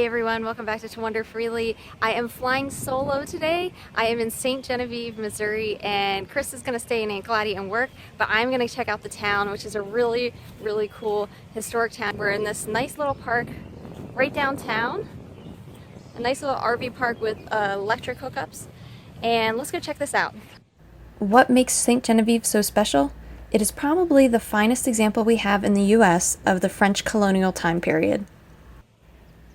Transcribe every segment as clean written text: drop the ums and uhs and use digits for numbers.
everyone, welcome back to Wander Freely. I am flying solo today. I am in Ste Genevieve, Missouri, and Chris is going to stay in Aunt Gladys and work, but I'm going to check out the town, which is a really cool historic town. We're in this nice little park right downtown, a nice little RV park with electric hookups, and let's go check this out. What makes Ste Genevieve so special? It is probably the finest example we have in the U.S. of the French colonial time period.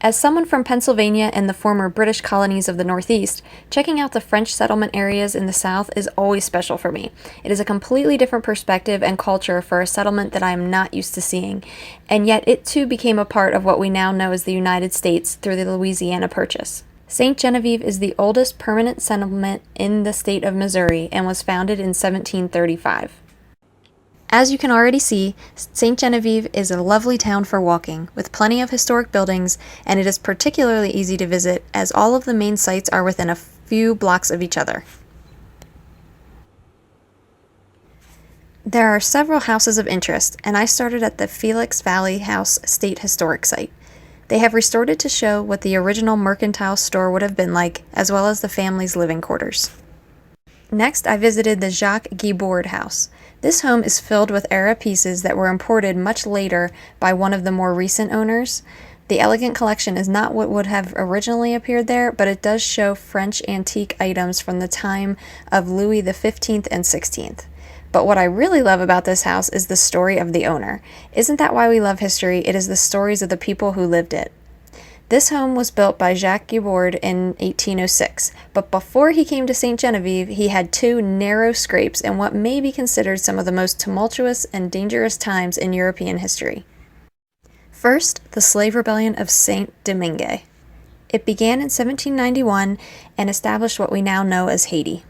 As someone from Pennsylvania and the former British colonies of the Northeast, checking out the French settlement areas in the South is always special for me. It is a completely different perspective and culture for a settlement that I am not used to seeing, and yet it too became a part of what we now know as the United States through the Louisiana Purchase. Ste Genevieve is the oldest permanent settlement in the state of Missouri and was founded in 1735. As you can already see, Ste Genevieve is a lovely town for walking, with plenty of historic buildings, and it is particularly easy to visit as all of the main sites are within a few blocks of each other. There are several houses of interest, and I started at the Felix Valley House State Historic Site. They have restored it to show what the original mercantile store would have been like, as well as the family's living quarters. Next, I visited the Jacques house. This home is filled with era pieces that were imported much later by one of the more recent owners. The elegant collection is not what would have originally appeared there, but it does show French antique items from the time of Louis XV and XVI. But what I really love about this house is the story of the owner. Isn't that why we love history? It is the stories of the people who lived it. This home was built by Jacques in 1806, but before he came to Ste Genevieve, he had two narrow scrapes in what may be considered some of the most tumultuous and dangerous times in European history. First, the slave rebellion of St. Domingue. It began in 1791 and established what we now know as Haiti.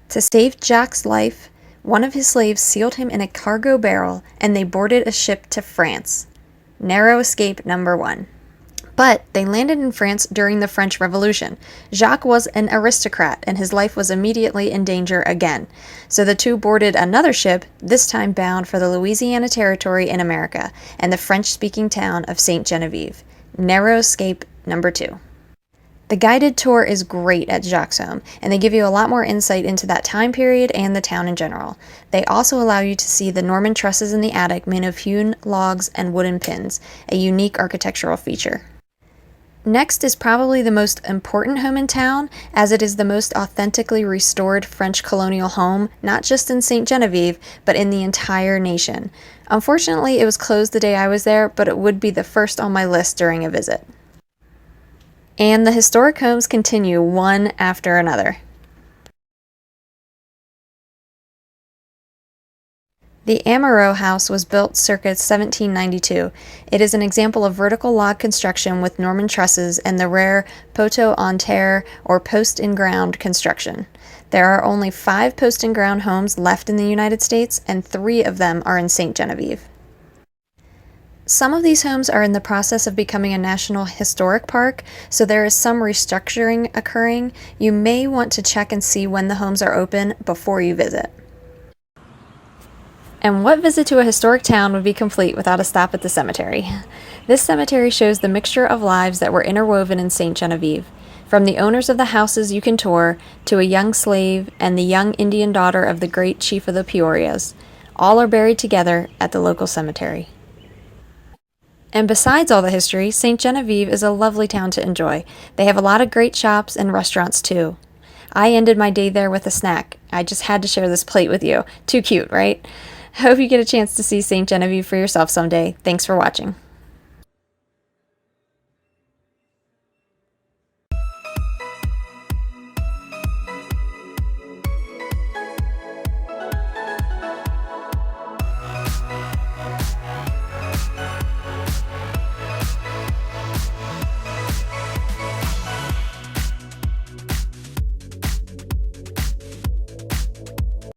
To save Jacques' life, one of his slaves sealed him in a cargo barrel and they boarded a ship to France. Narrow escape number one. But they landed in France during the French Revolution. Jacques was an aristocrat, and his life was immediately in danger again. So the two boarded another ship, this time bound for the Louisiana Territory in America, and the French-speaking town of Ste Genevieve. Narrow escape number two. The guided tour is great at Jacques' home, and they give you a lot more insight into that time period and the town in general. They also allow you to see the Norman trusses in the attic made of hewn logs and wooden pins, a unique architectural feature. Next is probably the most important home in town, as it is the most authentically restored French colonial home, not just in Ste Genevieve, but in the entire nation. Unfortunately, it was closed the day I was there, but it would be the first on my list during a visit. And the historic homes continue one after another. The Amoureux House was built circa 1792. It is an example of vertical log construction with Norman trusses and the rare poteau en terre or post-in-ground construction. There are only 5 post-in-ground homes left in the United States, and 3 of them are in Ste Genevieve. Some of these homes are in the process of becoming a National Historic Park, so there is some restructuring occurring. You may want to check and see when the homes are open before you visit. And what visit to a historic town would be complete without a stop at the cemetery? This cemetery shows the mixture of lives that were interwoven in Ste Genevieve, from the owners of the houses you can tour, to a young slave and the young Indian daughter of the great chief of the Peorias. All are buried together at the local cemetery. And besides all the history, Ste Genevieve is a lovely town to enjoy. They have a lot of great shops and restaurants too. I ended my day there with a snack. I just had to share this plate with you. Too cute, right? Hope you get a chance to see Ste Genevieve for yourself someday. Thanks for watching.